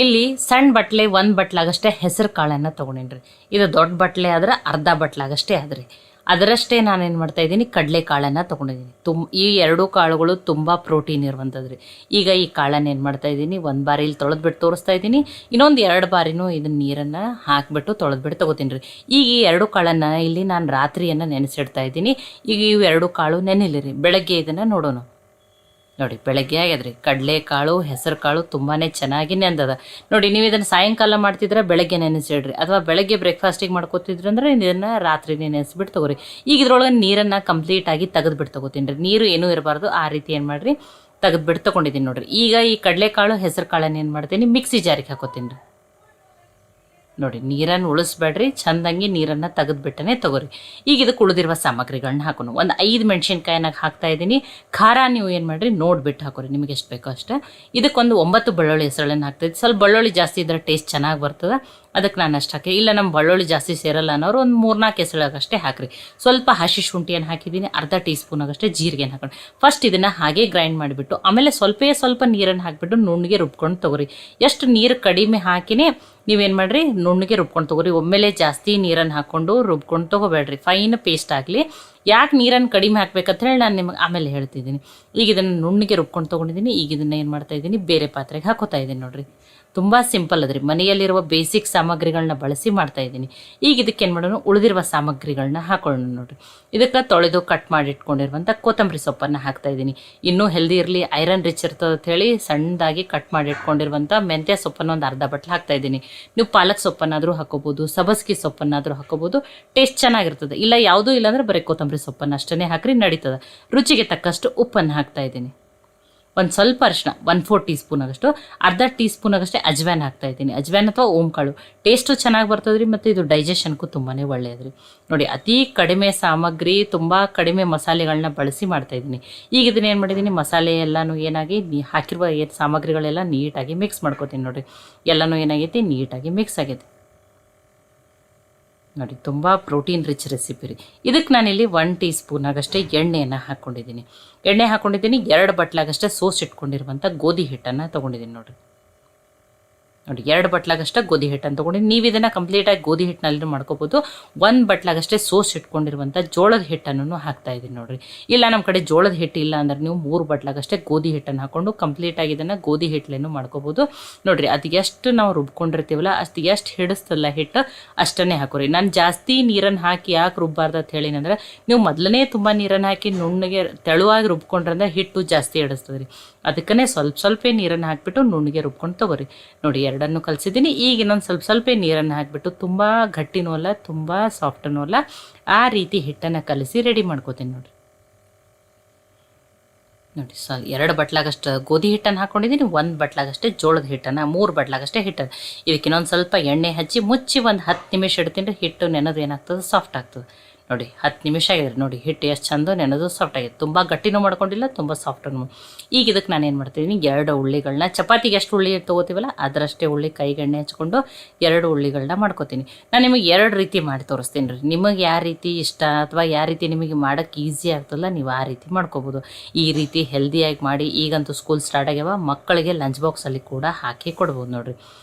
ಇಲ್ಲಿ ಸಣ್ಣ ಬಟ್ಲೆ 1 ಬಟ್ಲಾಗಷ್ಟೇ ಹೆಸರು ಕಾಳನ್ನು ತೊಗೊಂಡಿನ್ರಿ. ಇದು ದೊಡ್ಡ ಬಟ್ಲೆ ಆದ್ರೆ ಅರ್ಧ ಬಟ್ಲಾಗಷ್ಟೇ ಆದ್ರಿ. ಅದರಷ್ಟೇ ನಾನೇನು ಮಾಡ್ತಾ ಇದ್ದೀನಿ, ಕಡಲೆ ಕಾಳನ್ನು ತೊಗೊಂಡಿದ್ದೀನಿ. ಈ 2 ಕಾಳುಗಳು ತುಂಬ ಪ್ರೋಟೀನ್ ಇರುವಂಥದ್ದು ರೀ. ಈಗ ಈ ಕಾಳನ್ನು ಏನು ಮಾಡ್ತಾ ಇದ್ದೀನಿ, 1 ಬಾರಿ ಇಲ್ಲಿ ತೊಳೆದ್ಬಿಟ್ಟು ತೋರಿಸ್ತಾ ಇದ್ದೀನಿ. ಇನ್ನೊಂದು 2 ಬಾರಿನೂ ಇದನ್ನ ನೀರನ್ನು ಹಾಕಿಬಿಟ್ಟು ತೊಳೆದ್ಬಿಟ್ಟು ತೊಗೋತೀನಿ ರೀ. ಈಗ ಈ 2 ಕಾಳನ್ನು ಇಲ್ಲಿ ನಾನು ರಾತ್ರಿಯನ್ನು ನೆನೆಸಿಡ್ತಾ ಇದ್ದೀನಿ. ಈಗ ಇವು 2 ಕಾಳು ನೆನೆಲಿ ರೀ. ಬೆಳಗ್ಗೆ ಇದನ್ನು ನೋಡೋಣ. ನೋಡಿ, ಬೆಳಗ್ಗೆ ಆಗ್ಯದ್ರಿ. ಕಡಲೆಕಾಳು, ಹೆಸರು ಕಾಳು ತುಂಬಾ ಚೆನ್ನಾಗಿ ನೆಂದದ. ನೋಡಿ, ನೀವು ಇದನ್ನು ಸಾಯಂಕಾಲ ಮಾಡ್ತಿದ್ರೆ ಬೆಳಗ್ಗೆ ನೆನೆಸಿಡ್ರಿ, ಅಥವಾ ಬೆಳಗ್ಗೆ ಬ್ರೇಕ್ಫಾಸ್ಟಿಗೆ ಮಾಡ್ಕೋತಿದ್ರಿ ಅಂದ್ರೆ ಇದನ್ನು ರಾತ್ರಿ ನೆನೆಸ್ಬಿಟ್ಟು ತೊಗೋರಿ. ಈಗ ಇದ್ರೊಳಗೆ ನೀರನ್ನು ಕಂಪ್ಲೀಟಾಗಿ ತೆಗೆದ್ಬಿಟ್ಟು ತೊಗೋತೀನಿ ರೀ. ನೀರು ಏನೂ ಇರಬಾರ್ದು, ಆ ರೀತಿ ಏನು ಮಾಡಿರಿ ತೆಗೆದ್ಬಿಟ್ಟು ತೊಗೊಂಡಿದ್ದೀನಿ ನೋಡಿರಿ. ಈಗ ಈ ಕಡಲೆಕಾಳು, ಹೆಸರು ಕಾಳನ್ನು ಏನು ಮಾಡ್ತೀನಿ, ಮಿಕ್ಸಿ ಜಾರಿಗೆ ಹಾಕೋತೀನಿ ರೀ. ನೋಡಿ, ನೀರನ್ನು ಉಳಿಸ್ಬೇಡ್ರಿ, ಚಂದಂಗಿ ನೀರನ್ನು ತೆಗೆದ್ಬಿಟ್ಟನೆ ತೊಗೋರಿ. ಈಗ ಇದಕ್ಕೆ ಉಳಿದಿರುವ ಸಾಮಗ್ರಿಗಳನ್ನ ಹಾಕೋಣ. ಒಂದು 5 ಮೆಣಸಿನ್ಕಾಯಿನಾಗ ಹಾಕ್ತಾ ಇದ್ದೀನಿ. ಖಾರ ನೀವು ಏನು ಮಾಡಿರಿ ನೋಡಿಬಿಟ್ಟು ಹಾಕೋರಿ, ನಿಮಗೆ ಎಷ್ಟು ಬೇಕೋ ಅಷ್ಟೇ. ಇದಕ್ಕೊಂದು 9 ಬೆಳ್ಳುಳ್ಳಿ ಹೆಸರನ್ನು ಹಾಕ್ತಾಯಿದ್ದೆ. ಸ್ವಲ್ಪ ಬೆಳ್ಳುಳ್ಳಿ ಜಾಸ್ತಿ ಇದ್ರೆ ಟೇಸ್ಟ್ ಚೆನ್ನಾಗಿ ಬರ್ತದೆ, ಅದಕ್ಕೆ ನಾನು ಅಷ್ಟು ಹಾಕಿ. ಇಲ್ಲ ನಮ್ಮ ಬೆಳ್ಳುಳ್ಳಿ ಜಾಸ್ತಿ ಸೇರಲ್ಲ ಅನ್ನೋರು ಒಂದು 3-4 ಹೆಸರಾಗಷ್ಟೇ ಹಾಕಿರಿ. ಸ್ವಲ್ಪ ಹಸಿ ಶುಂಠಿಯನ್ನು ಹಾಕಿದ್ದೀನಿ. ಅರ್ಧ ಟೀ ಸ್ಪೂನಾಗಷ್ಟೇ ಜೀರಿಗೆನ ಹಾಕೊಂಡು ಫಸ್ಟ್ ಇದನ್ನು ಹಾಗೆ ಗ್ರೈಂಡ್ ಮಾಡಿಬಿಟ್ಟು ಆಮೇಲೆ ಸ್ವಲ್ಪ ನೀರನ್ನು ಹಾಕಿಬಿಟ್ಟು ನುಣ್ಣಗೆ ರುಬ್ಕೊಂಡು ತೊಗೋರಿ. ಎಷ್ಟು ನೀರು ಕಡಿಮೆ ಹಾಕಿನೇ ನೀವೇನು ಮಾಡಿರಿ ನುಣ್ಣಗೆ ರುಬ್ಕೊಂಡು ತೊಗೋರಿ. ಒಮ್ಮೆಲೆ ಜಾಸ್ತಿ ನೀರನ್ನು ಹಾಕ್ಕೊಂಡು ರುಬ್ಕೊಂಡು ತೊಗೋಬೇಡ್ರಿ, ಫೈನ್ ಪೇಸ್ಟ್ ಆಗಲಿ. ಯಾಕೆ ನೀರನ್ನು ಕಡಿಮೆ ಹಾಕ್ಬೇಕಂತ ಹೇಳಿ ನಾನು ನಿಮಗೆ ಆಮೇಲೆ ಹೇಳ್ತಿದ್ದೀನಿ. ಈಗ ಇದನ್ನು ನುಣ್ಣಗೆ ರುಬ್ಕೊಂಡು ತೊಗೊಂಡಿದ್ದೀನಿ. ಈಗ ಇದನ್ನು ಏನು ಮಾಡ್ತಾ ಇದ್ದೀನಿ, ಬೇರೆ ಪಾತ್ರೆಗೆ ಹಾಕೋತಾ ಇದ್ದೀನಿ ನೋಡಿರಿ. ತುಂಬ ಸಿಂಪಲ್ ಅದ್ರಿ, ಮನೆಯಲ್ಲಿರುವ ಬೇಸಿಕ್ ಸಾಮಗ್ರಿಗಳನ್ನ ಬಳಸಿ ಮಾಡ್ತಾ ಇದ್ದೀನಿ. ಈಗ ಇದಕ್ಕೆ ಏನು ಮಾಡೋಣ, ಉಳಿದಿರುವ ಸಾಮಗ್ರಿಗಳನ್ನ ಹಾಕೊಳ್ಳೋಣ ನೋಡಿರಿ. ಇದಕ್ಕೆ ತೊಳೆದು ಕಟ್ ಮಾಡಿ ಇಟ್ಕೊಂಡಿರುವಂಥ ಕೊತ್ತಂಬರಿ ಸೊಪ್ಪನ್ನು ಹಾಕ್ತಾ ಇದ್ದೀನಿ. ಇನ್ನೂ ಹೆಲ್ದಿ ಇರಲಿ, ಐರನ್ ರಿಚ್ ಇರ್ತದೆ ಅಂತ ಹೇಳಿ ಸಣ್ಣದಾಗಿ ಕಟ್ ಮಾಡಿ ಇಟ್ಕೊಂಡಿರುವಂಥ ಮೆಂತ್ಯ ಸೊಪ್ಪನ್ನು ಒಂದು ಅರ್ಧ ಬಟ್ಲು ಹಾಕ್ತಾ ಇದ್ದೀನಿ. ನೀವು ಪಾಲಕ್ ಸೊಪ್ಪನ್ನಾದರೂ ಹಾಕೋಬೋದು, ಸಬಸ್ಗಿ ಸೊಪ್ಪನ್ನಾದರೂ ಹಾಕೋಬೋದು, ಟೇಸ್ಟ್ ಚೆನ್ನಾಗಿರ್ತದೆ. ಇಲ್ಲ ಯಾವುದೂ ಇಲ್ಲಾಂದ್ರೆ ಬರೀ ಕೊತ್ತಂಬರಿ ಸೊಪ್ಪನ್ನು ಅಷ್ಟೇ ಹಾಕ್ರಿ, ನಡೀತದೆ. ರುಚಿಗೆ ತಕ್ಕಷ್ಟು ಉಪ್ಪನ್ನು ಹಾಕ್ತಾ ಇದ್ದೀನಿ. ಒಂದು ಸ್ವಲ್ಪ ಅರಿಶಿನ 1/4 ಟೀ ಸ್ಪೂನ್ ಆಗಷ್ಟು, ಅರ್ಧ ಟೀ ಸ್ಪೂನ್ ಆಗಷ್ಟೇ ಅಜ್ವಾನ್ ಹಾಕ್ತಾ ಇದ್ದೀನಿ. ಅಜ್ವಾನ್ ಅಥವಾ ಓಂಕಾಳು ಟೇಸ್ಟು ಚೆನ್ನಾಗಿ ಬರ್ತದೆ ರೀ, ಮತ್ತು ಇದು ಡೈಜೆಷನ್ಗೂ ತುಂಬಾ ಒಳ್ಳೆಯದು ರೀ. ನೋಡಿ, ಅತಿ ಕಡಿಮೆ ಸಾಮಗ್ರಿ, ತುಂಬ ಕಡಿಮೆ ಮಸಾಲೆಗಳನ್ನ ಬಳಸಿ ಮಾಡ್ತಾ ಇದ್ದೀನಿ. ಈಗ ಇದನ್ನ ಏನು ಮಾಡಿದ್ದೀನಿ, ಮಸಾಲೆ ಎಲ್ಲನೂ ಏನಾಗಿ ಹಾಕಿರುವ ಸಾಮಗ್ರಿಗಳೆಲ್ಲ ನೀಟಾಗಿ ಮಿಕ್ಸ್ ಮಾಡ್ಕೋತೀನಿ ನೋಡಿರಿ. ಎಲ್ಲನೂ ಏನಾಗೈತಿ, ನೀಟಾಗಿ ಮಿಕ್ಸ್ ಆಗೈತಿ ನೋಡಿ. ತುಂಬ ಪ್ರೋಟೀನ್ ರಿಚ್ ರೆಸಿಪಿ ರೀ. ಇದಕ್ಕೆ ನಾನಿಲ್ಲಿ 1 ಟೀ ಸ್ಪೂನಾಗಷ್ಟೇ ಎಣ್ಣೆಯನ್ನು ಹಾಕ್ಕೊಂಡಿದ್ದೀನಿ. 2 ಬಟ್ಲಾಗಷ್ಟೇ ಸೋಸಿಟ್ಕೊಂಡಿರುವಂಥ ಗೋಧಿ ಹಿಟ್ಟನ್ನು ತೊಗೊಂಡಿದ್ದೀನಿ ನೋಡಿರಿ. ನೋಡಿ, 2 ಬಟ್ಲಾಗಷ್ಟೇ ಗೋಧಿ ಹಿಟ್ಟನ್ನು ತೊಗೊಂಡಿದ್ದೀನಿ. ನೀವು ಇದನ್ನು ಕಂಪ್ಲೀಟಾಗಿ ಗೋಧಿ ಹಿಟ್ಟಿನಲ್ಲಿ ಮಾಡ್ಕೋಬೋದು. 1 ಬಟ್ಲಾಗಷ್ಟೇ ಇಟ್ಕೊಂಡಿರುವಂಥ ಜೋಳದ ಹಿಟ್ಟನ್ನು ಹಾಕ್ತಾ ಇದ್ದೀನಿ ನೋಡಿರಿ. ಇಲ್ಲ ನಮ್ಮ ಕಡೆ ಜೋಳದ ಹಿಟ್ಟು ಇಲ್ಲ ಅಂದ್ರೆ ನೀವು 3 ಬಟ್ಲಾಗಷ್ಟೇ ಗೋಧಿ ಹಿಟ್ಟನ್ನು ಹಾಕ್ಕೊಂಡು ಕಂಪ್ಲೀಟಾಗಿ ಇದನ್ನು ಗೋಧಿ ಹಿಟ್ಟಲೇನು ಮಾಡ್ಕೋಬೋದು ನೋಡಿರಿ. ಅದು ಎಷ್ಟು ನಾವು ರುಬ್ಕೊಂಡಿರ್ತೀವಲ್ಲ ಅಷ್ಟು ಎಷ್ಟು ಹಿಡಿಸ್ತಲ್ಲ ಹಿಟ್ಟು ಅಷ್ಟನ್ನೇ ಹಾಕೋರಿ. ನಾನು ಜಾಸ್ತಿ ನೀರನ್ನು ಹಾಕಿ ಯಾಕೆ ರುಬ್ಬಾರ್ದು ಅಂತ ಹೇಳಿನಂದ್ರೆ, ನೀವು ಮೊದಲನೇ ತುಂಬ ನೀರನ್ನು ಹಾಕಿ ನುಣ್ಣಗೆ ತೆಳುವಾಗಿ ರುಬ್ಕೊಂಡ್ರಂದ್ರೆ ಹಿಟ್ಟು ಜಾಸ್ತಿ ಹಿಡಿಸ್ತದೆ ರೀ. ಅದಕ್ಕೇ ಸ್ವಲ್ಪ ನೀರನ್ನು ಹಾಕಿಬಿಟ್ಟು ನುಣ್ಣಗೆ ರುಬ್ಕೊಂಡು ತೊಗೋರಿ. ನೋಡಿ, 2 ಕಲಿಸಿದ್ದೀನಿ. ಈಗ ಇನ್ನೊಂದು ಸ್ವಲ್ಪ ನೀರನ್ನು ಹಾಕಿಬಿಟ್ಟು ತುಂಬ ಗಟ್ಟಿನೂ ಅಲ್ಲ, ತುಂಬ ಸಾಫ್ಟನೂ ಅಲ್ಲ, ಆ ರೀತಿ ಹಿಟ್ಟನ್ನು ಕಲಿಸಿ ರೆಡಿ ಮಾಡ್ಕೋತೀನಿ ನೋಡಿ. 2 ಬಟ್ಲಾಗಷ್ಟು ಗೋಧಿ ಹಿಟ್ಟನ್ನು ಹಾಕ್ಕೊಂಡಿದ್ದೀನಿ. 1 ಬಟ್ಲಾಗಷ್ಟೇ ಜೋಳದ ಹಿಟ್ಟನ್ನು, 3 ಬಟ್ಲಾಗಷ್ಟೇ ಹಿಟ್ಟನ್ನು. ಇದಕ್ಕೆ ಇನ್ನೊಂದು ಸ್ವಲ್ಪ ಎಣ್ಣೆ ಹಚ್ಚಿ ಮುಚ್ಚಿ ಒಂದು 10 ನಿಮಿಷ ಇಡ್ತೀನಿ ರೀ. ಹಿಟ್ಟು ನೆನೆದು ಏನಾಗ್ತದೆ, ಸಾಫ್ಟ್ ಆಗ್ತದೆ ನೋಡಿ. 10 ನಿಮಿಷ ಆಗಿದೆ ನೋಡಿ. ಹಿಟ್ಟು ಎಷ್ಟು ಚಂದ ನೆನೆದು ಸಾಫ್ಟ್ ಆಗಿದೆ. ತುಂಬ ಗಟ್ಟಿನೂ ಮಾಡ್ಕೊಂಡಿಲ್ಲ, ತುಂಬ ಸಾಫ್ಟನ್ನು. ಈಗ ಇದಕ್ಕೆ ನಾನು ಏನು ಮಾಡ್ತಿದ್ದೀನಿ, 2 ಉಳ್ಳಿಗಳನ್ನ, ಚಪಾತಿಗೆ ಎಷ್ಟು ಉಳ್ಳಿ ತೊಗೋತೀವಲ್ಲ ಅದರಷ್ಟೇ ಉಳ್ಳಿ ಕೈಗೆ ಎಣ್ಣೆ ಹಚ್ಕೊಂಡು 2 ಉಳ್ಳಿಗಳನ್ನ ಮಾಡ್ಕೋತೀನಿ. ನಾನು ನಿಮಗೆ 2 ರೀತಿ ಮಾಡಿ ತೋರಿಸ್ತೀನಿ ರೀ. ನಿಮಗೆ ಯಾವ ರೀತಿ ಇಷ್ಟ ಅಥವಾ ಯಾವ ರೀತಿ ನಿಮಗೆ ಮಾಡೋಕ್ಕೆ ಈಸಿ ಆಗ್ತದಲ್ಲ, ನೀವು ಆ ರೀತಿ ಮಾಡ್ಕೋಬೋದು. ಈ ರೀತಿ ಹೆಲ್ದಿಯಾಗಿ ಮಾಡಿ. ಈಗಂತೂ ಸ್ಕೂಲ್ ಸ್ಟಾರ್ಟ್ ಆಗ್ಯಾವ, ಮಕ್ಕಳಿಗೆ ಲಂಚ್ ಬಾಕ್ಸಲ್ಲಿ ಕೂಡ ಹಾಕಿ ಕೊಡ್ಬೋದು ನೋಡಿರಿ.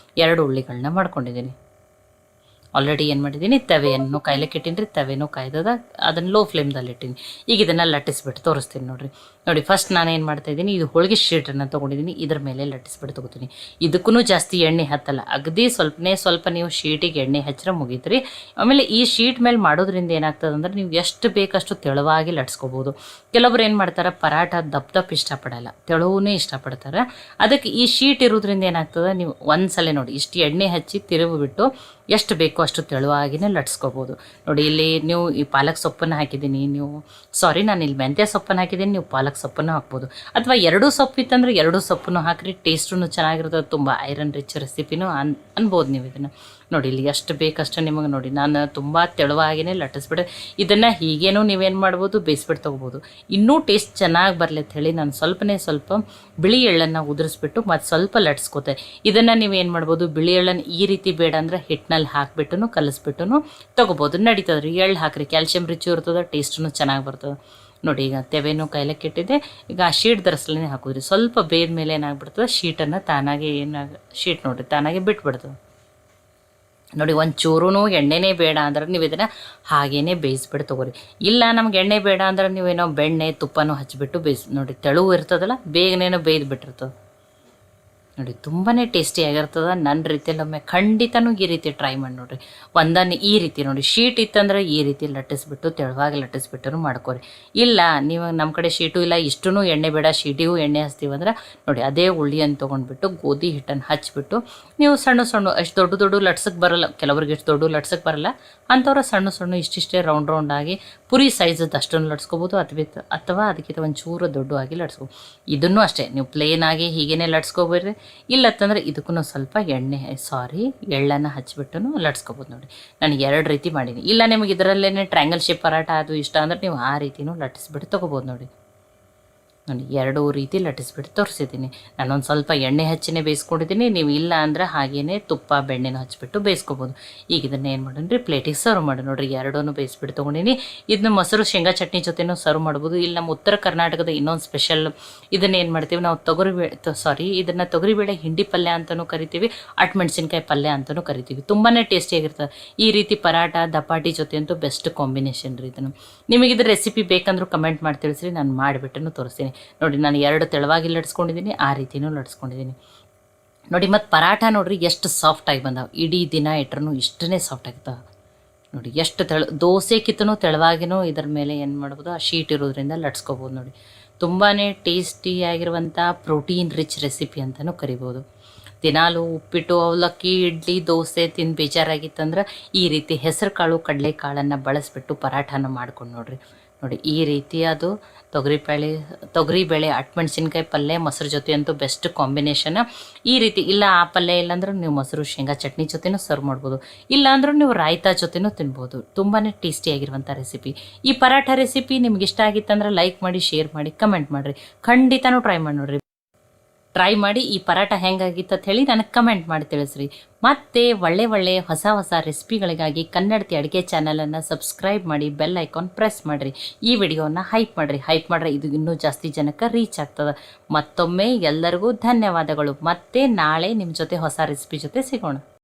2 ಉಳ್ಳಿಗಳನ್ನ ಮಾಡ್ಕೊಂಡಿದ್ದೀನಿ. ಆಲ್ರೆಡಿ ಏನು ಮಾಡಿದ್ದೀನಿ, ತವೆಯನ್ನು ಕಾಯ್ಲಿಕ್ಕೆ ಇಟ್ಟೀನಿ ರೀ. ತವೆನೂ ಕಾಯ್ದದ, ಅದನ್ನು ಲೋ ಫ್ಲೇಮ್ದಲ್ಲಿ ಇಟ್ಟೀನಿ. ಈಗ ಇದನ್ನು ಲಟ್ಟಿಸ್ಬಿಟ್ಟು ತೋರಿಸ್ತೀನಿ ನೋಡಿರಿ. ನೋಡಿ, ಫಸ್ಟ್ ನಾನು ಏನು ಮಾಡ್ತಾಯಿದ್ದೀನಿ, ಇದು ಹೋಳಿಗೆ ಶೀಟನ್ನು ತೊಗೊಂಡಿದ್ದೀನಿ. ಇದ್ರ ಮೇಲೆ ಲಟ್ಟಿಸ್ಬಿಟ್ಟು ತೊಗೋತೀನಿ. ಇದಕ್ಕೂ ಜಾಸ್ತಿ ಎಣ್ಣೆ ಹತ್ತಲ್ಲ, ಅಗದಿ ಸ್ವಲ್ಪ ನೀವು ಶೀಟಿಗೆ ಎಣ್ಣೆ ಹಚ್ಚಿರ ಮುಗೀತ್ರಿ. ಆಮೇಲೆ ಈ ಶೀಟ್ ಮೇಲೆ ಮಾಡೋದ್ರಿಂದ ಏನಾಗ್ತದೆ ಅಂದ್ರೆ, ನೀವು ಎಷ್ಟು ಬೇಕಷ್ಟು ತೆಳುವಾಗಿ ಲಟ್ಸ್ಕೋಬೋದು. ಕೆಲವೊಬ್ರು ಏನು ಮಾಡ್ತಾರೆ, ಪರಾಟ ದಪ್ಪ ಇಷ್ಟಪಡಲ್ಲ, ತೆಳುವೇ ಇಷ್ಟಪಡ್ತಾರೆ. ಅದಕ್ಕೆ ಈ ಶೀಟ್ ಇರೋದ್ರಿಂದ ಏನಾಗ್ತದೆ, ನೀವು ಒಂದ್ಸಲ ನೋಡಿ ಇಷ್ಟು ಎಣ್ಣೆ ಹಚ್ಚಿ ತಿರುಗಿಬಿಟ್ಟು ಎಷ್ಟು ಬೇಕೋ ಅಷ್ಟು ತೆಳುವಾಗಿನೇ ಲಟ್ಸ್ಕೋಬೋದು ನೋಡಿ. ಇಲ್ಲಿ ನೀವು ಈ ಪಾಲಕ್ ಸೊಪ್ಪನ್ನು ಹಾಕಿದ್ದೀನಿ, ನಾನು ಇಲ್ಲಿ ಮೆಂತ್ಯ ಸೊಪ್ಪನ್ನು ಹಾಕಿದ್ದೀನಿ, ನೀವು ಪಾಲಕ್ ಸೊಪ್ಪನ್ನು ಹಾಕ್ಬೋದು. ಅಥವಾ 2 ಸೊಪ್ಪು ಇತ್ತಂದ್ರೆ 2 ಸೊಪ್ಪನ್ನು ಹಾಕಿರಿ, ಟೇಸ್ಟೂ ಚೆನ್ನಾಗಿರ್ತದೆ. ತುಂಬ ಐರನ್ ರಿಚ್ ರೆಸಿಪಿನೂ ಅನ್ಬೋದು ನೀವು ಇದನ್ನು ನೋಡಿ. ಇಲ್ಲಿ ಎಷ್ಟು ಬೇಕಷ್ಟು ನಿಮಗೆ ನೋಡಿ, ನಾನು ತುಂಬ ತೆಳುವಾಗಿನೇ ಲಟ್ಟಿಸ್ಬಿಟ್ಟು ಇದನ್ನು ಹೀಗೇನೂ ನೀವೇನು ಮಾಡ್ಬೋದು, ಬೇಯಿಸ್ಬಿಟ್ಟು ತೊಗೋಬೋದು. ಇನ್ನೂ ಟೇಸ್ಟ್ ಚೆನ್ನಾಗಿ ಬರಲಿ ಅಂತ ಹೇಳಿ ನಾನು ಸ್ವಲ್ಪ ಬಿಳಿ ಎಳ್ಳನ್ನು ಉದುರಿಸ್ಬಿಟ್ಟು ಮತ್ತು ಸ್ವಲ್ಪ ಲಟ್ಸ್ಕೋತೆ. ಇದನ್ನು ನೀವೇನು ಮಾಡ್ಬೋದು, ಬಿಳಿ ಎಳ್ಳನ್ನು ಈ ರೀತಿ ಬೇಡ ಅಂದರೆ ಹಿಟ್ಟಿನಲ್ಲಿ ಹಾಕಿಬಿಟ್ಟು ಕಲಿಸ್ಬಿಟ್ಟು ತೊಗೋಬೋದು, ನಡೀತದೆ ರೀ. ಎಳ್ಳು ಹಾಕಿರಿ, ಕ್ಯಾಲ್ಶಿಯಂ ರಿಚ್ ಇರ್ತದೆ, ಟೇಸ್ಟೂ ಚೆನ್ನಾಗಿ ಬರ್ತದೆ ನೋಡಿ ಈಗ ತೆವೆನೂ ಕೈಲಕ್ಕೆ ಇಟ್ಟಿದ್ದೆ. ಈಗ ಆ ಶೀಟ್ ಧರಿಸ್ಲೇ ಹಾಕೋದ್ರಿ. ಸ್ವಲ್ಪ ಬೇದ ಮೇಲೆ ಏನಾಗ್ಬಿಡ್ತದೆ, ಶೀಟನ್ನು ತಾನಾಗೆ ಶೀಟ್ ನೋಡಿರಿ ತಾನಾಗೆ ಬಿಟ್ಬಿಡ್ತದೆ. ನೋಡಿ ಒಂಚೂರು ಎಣ್ಣೆನೇ ಬೇಡ ಅಂದ್ರೆ ನೀವು ಇದನ್ನು ಹಾಗೇ ಬೇಯಿಸ್ಬಿಟ್ಟು ತೊಗೊರಿ. ಇಲ್ಲ ನಮ್ಗೆ ಎಣ್ಣೆ ಬೇಡ ಅಂದ್ರೆ ನೀವೇನೋ ಬೆಣ್ಣೆ ತುಪ್ಪನೂ ಹಚ್ಚಿಬಿಟ್ಟು ನೋಡಿ ತೆಳು ಇರ್ತದಲ್ಲ, ಬೇಗನೇನೋ ಬೇಯ್ದು ಬಿಟ್ಟಿರ್ತದೆ. ನೋಡಿ ತುಂಬಾ ಟೇಸ್ಟಿಯಾಗಿರ್ತದೆ. ನನ್ನ ರೀತಿಯಲ್ಲಿ ಒಮ್ಮೆ ಖಂಡಿತನೂ ಈ ರೀತಿ ಟ್ರೈ ಮಾಡಿ ನೋಡಿರಿ. ಒಂದನ್ನು ಈ ರೀತಿ ನೋಡಿ, ಶೀಟ್ ಇತ್ತಂದ್ರೆ ಈ ರೀತಿ ಲಟ್ಟಿಸ್ಬಿಟ್ಟು ತೆಳುವಾಗಿ ಲಟ್ಟಿಸ್ಬಿಟ್ಟು ಮಾಡ್ಕೊರಿ. ಇಲ್ಲ ನೀವು ನಮ್ಮ ಕಡೆ ಶೀಟು ಇಲ್ಲ, ಇಷ್ಟೂ ಎಣ್ಣೆ ಬೇಡ, ಶೀಟಿಗೂ ಎಣ್ಣೆ ಹಚ್ತೀವಂದ್ರೆ ನೋಡಿ ಅದೇ ಉಳ್ಳಿಯನ್ನು ತೊಗೊಂಡ್ಬಿಟ್ಟು ಗೋಧಿ ಹಿಟ್ಟನ್ನು ಹಚ್ಬಿಟ್ಟು ನೀವು ಸಣ್ಣ ಸಣ್ಣ ಅಷ್ಟು ದೊಡ್ಡ ಲಟ್ಸಕ್ಕೆ ಬರೋಲ್ಲ, ಕೆಲವ್ರಿಗೆ ಎಷ್ಟು ದೊಡ್ಡ ಲಟ್ಸಕ್ಕೆ ಬರೋಲ್ಲ ಅಂಥವ್ರು ಸಣ್ಣ ಇಷ್ಟಿಷ್ಟೇ ರೌಂಡ್ ಆಗಿ ಪುರಿ ಸೈಜದ್ದು ಅಷ್ಟನ್ನು ಲಟ್ಸ್ಕೊಬೋದು. ಅಥವಾ ಅದಕ್ಕಿಂತ ಒಂಚೂರು ದೊಡ್ಡವಾಗಿ ಲಟ್ಸ್ಕೊ. ಇದನ್ನು ಅಷ್ಟೇ ನೀವು ಪ್ಲೇನಾಗಿ ಹೀಗೇ ಲಟ್ಸ್ಕೊಬೇಡ್ರಿ. ಇಲ್ಲತ್ತಂದ್ರೆ ಇದಕ್ಕೂ ಸ್ವಲ್ಪ ಎಳ್ಳನ್ನು ಹಚ್ಚಿಬಿಟ್ಟು ಲಟ್ಸ್ಕೊಬೋದು. ನೋಡಿ ನಾನು 2 ರೀತಿ ಮಾಡೀನಿ. ಇಲ್ಲ ನಿಮಗೆ ಇದರಲ್ಲೇ ಟ್ರ್ಯಾಂಗಲ್ ಶೇಪ್ ಪರಾಟ ಅದು ಇಷ್ಟ ಅಂದ್ರೆ ನೀವು ಆ ರೀತಿನೂ ಲಟ್ಟಿಸ್ಬಿಟ್ಟು ತೊಗೋಬೋದು. ನೋಡಿ 2 ರೀತಿ ಲಟ್ಟಿಸ್ಬಿಟ್ಟು ತೋರಿಸಿದ್ದೀನಿ. ನಾನೊಂದು ಸ್ವಲ್ಪ ಎಣ್ಣೆ ಹಚ್ಚಿನೇ ಬೇಯಿಸ್ಕೊಂಡಿದ್ದೀನಿ. ನೀವು ಇಲ್ಲ ಅಂದ್ರೆ ಹಾಗೇ ತುಪ್ಪ ಬೆಣ್ಣೆನೂ ಹಚ್ಬಿಟ್ಟು ಬೇಯಿಸ್ಕೊಬೋದು. ಈಗ ಇದನ್ನು ಏನು ಮಾಡೋಣ್ರಿ, ಪ್ಲೇಟಿಗೆ ಸರ್ವ್ ಮಾಡಿ. ನೋಡಿರಿ 2 ಬೇಯಿಸ್ಬಿಟ್ಟು ತೊಗೊಂಡಿನಿ. ಇದನ್ನ ಮೊಸರು ಶೇಂಗಾ ಚಟ್ನಿ ಜೊತೆನೂ ಸರ್ವ್ ಮಾಡ್ಬೋದು. ಇಲ್ಲ ನಮ್ಮ ಉತ್ತರ ಕರ್ನಾಟಕದ ಇನ್ನೊಂದು ಸ್ಪೆಷಲ್, ಇದನ್ನು ಏನು ಮಾಡ್ತೀವಿ ನಾವು ಇದನ್ನು ತೊಗರಿಬೇಳೆ ಹಿಂಡಿ ಪಲ್ಯ ಅಂತಲೂ ಕರಿತೀವಿ, ಮೆಣಸಿನ್ಕಾಯಿ ಪಲ್ಯ ಅಂತಲೂ ಕರಿತೀವಿ. ತುಂಬಾ ಟೇಸ್ಟಿಯಾಗಿರ್ತದೆ. ಈ ರೀತಿ ಪರಾಟ ದಪಾಟಿ ಜೊತೆ ಅಂತೂ ಬೆಸ್ಟ್ ಕಾಂಬಿನೇಷನ್ ರೀ ಇದನ್ನು. ನಿಮಗಿದು ರೆಸಿಪಿ ಬೇಕಂದ್ರೂ ಕಮೆಂಟ್ ಮಾಡಿ ತಿಳಿಸ್ರಿ, ನಾನು ಮಾಡಿಬಿಟ್ಟು ತೋರಿಸ್ತೀನಿ. ನೋಡಿ ನಾನು 2 ತೆಳುವಾಗಿ ಲಟ್ಸ್ಕೊಂಡಿದ್ದೀನಿ, ಆ ರೀತಿನೂ ಲಟ್ಸ್ಕೊಂಡಿದ್ದೀನಿ. ನೋಡಿ ಮತ್ತು ಪರಾಟ ನೋಡಿರಿ ಎಷ್ಟು ಸಾಫ್ಟಾಗಿ ಬಂದಾವೆ. ಇಡೀ ದಿನ ಇಟ್ಟರೂ ಇಷ್ಟೇ ಸಾಫ್ಟ್ ಆಗ್ತಾವೆ. ನೋಡಿ ಎಷ್ಟು ದೋಸೆಕ್ಕಿಂತನೂ ತೆಳುವಾಗಿನೂ ಇದರ ಮೇಲೆ ಏನು ಮಾಡ್ಬೋದು, ಆ ಶೀಟ್ ಇರೋದ್ರಿಂದ ಲಟ್ಸ್ಕೊಬೋದು. ನೋಡಿ ತುಂಬಾ ಟೇಸ್ಟಿಯಾಗಿರುವಂಥ ಪ್ರೋಟೀನ್ ರಿಚ್ ರೆಸಿಪಿ ಅಂತಲೂ ಕರಿಬೋದು. ದಿನಾಲು ಉಪ್ಪಿಟ್ಟು ಅವಲಕ್ಕಿ ಇಡ್ಲಿ ದೋಸೆ ತಿಂದು ಬೇಜಾರಾಗಿತ್ತಂದ್ರೆ ಈ ರೀತಿ ಹೆಸರು ಕಾಳು ಕಡಲೆಕಾಳನ್ನು ಬಳಸಿಬಿಟ್ಟು ಪರಾಠನ ಮಾಡ್ಕೊಂಡು ನೋಡಿರಿ. ನೋಡಿ ಈ ರೀತಿ ಅದು ತೊಗರಿಬೇಳೆ ಮೆಣಸಿನ್ಕಾಯಿ ಪಲ್ಯ ಮೊಸರು ಜೊತೆ ಅಂತೂ ಬೆಸ್ಟ್ ಕಾಂಬಿನೇಷನ್. ಈ ರೀತಿ ಇಲ್ಲ ಆ ಪಲ್ಯ ಇಲ್ಲಾಂದ್ರೆ ನೀವು ಮೊಸರು ಶೇಂಗಾ ಚಟ್ನಿ ಜೊತೆನೂ ಸರ್ವ್ ಮಾಡ್ಬೋದು. ಇಲ್ಲಾಂದ್ರೂ ನೀವು ರಾಯ್ತಾ ಜೊತೆನೂ ತಿನ್ಬೋದು. ತುಂಬಾ ಟೇಸ್ಟಿಯಾಗಿರುವಂಥ ರೆಸಿಪಿ. ಈ ಪರಾಠ ರೆಸಿಪಿ ನಿಮ್ಗೆ ಇಷ್ಟ ಆಗಿತ್ತಂದ್ರೆ ಲೈಕ್ ಮಾಡಿ, ಶೇರ್ ಮಾಡಿ, ಕಮೆಂಟ್ ಮಾಡಿರಿ. ಖಂಡಿತನೂ ಟ್ರೈ ಮಾಡಿ ನೋಡಿರಿ. ಟ್ರೈ ಮಾಡಿ ಈ ಪರಾಟ ಹೆಂಗಾಗಿತ್ತು ಅಂತ ಹೇಳಿ ನನಗೆ ಕಮೆಂಟ್ ಮಾಡಿ ತಿಳಿಸ್ರಿ. ಮತ್ತೆ ಒಳ್ಳೆ ಹೊಸ ರೆಸಿಪಿಗಳಿಗಾಗಿ ಕನ್ನಡತಿ ಅಡುಗೆ ಚಾನಲನ್ನು ಸಬ್ಸ್ಕ್ರೈಬ್ ಮಾಡಿ, ಬೆಲ್ ಐಕಾನ್ ಪ್ರೆಸ್ ಮಾಡಿರಿ. ಈ ವಿಡಿಯೋನ ಹೈಪ್ ಮಾಡಿರಿ. ಇದು ಇನ್ನೂ ಜಾಸ್ತಿ ಜನಕ್ಕೆ ರೀಚ್ ಆಗ್ತದೆ. ಮತ್ತೊಮ್ಮೆ ಎಲ್ಲರಿಗೂ ಧನ್ಯವಾದಗಳು. ಮತ್ತೆ ನಾಳೆ ನಿಮ್ಮ ಜೊತೆ ಹೊಸ ರೆಸಿಪಿ ಜೊತೆ ಸಿಗೋಣ.